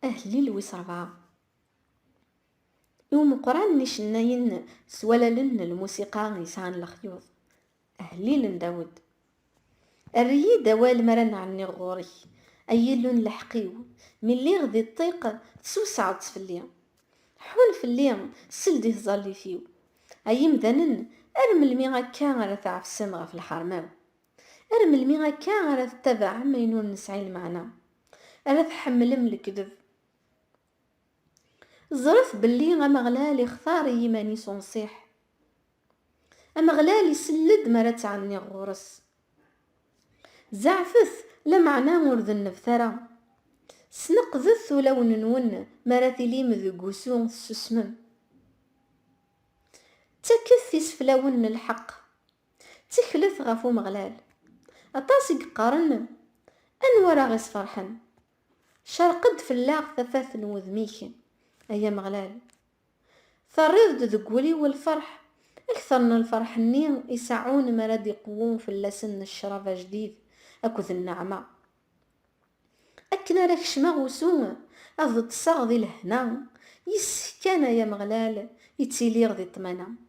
أهلي الويس ربعة. يوم قران نشناين سواللن الموسيقى يسعان الخيوط. أهلي لنداود الريي دوال مرن عني غوري أيلون لحقيو من اللي غدي الطيق تسوسعد فلي حول فلي سلدي ظلي فيو أيم ذنن أرمل مي غكا غير تعرف السمغة في الحرماو أرمل مي غكا غير تتبع مينون نسعي المعنى ألا تحمل من الكذب زرف باللي غمغلالي اختار يماني صنصيح أمغلالي سلد مرت عني غورس زعفث لمعنى مرذ النفترة سنقذث ولو ننون مراتلي مذقوسون سسمم تكثي سفلاون الحق تخلث غفو مغلال أطاسق قارن أنورا غيس فرحن شرقد في اللاغ ثفاث وذميك أيا مغلال ثريض ذقولي والفرح أكثر من الفرح النير يسعون مراد يقوون في اللسن الشرف جديد أكوذ النعمة أكنا لك شما غسوم أضد صاغ ذي الهنا يسكن يا مغلال يتسيلي غدي طمانا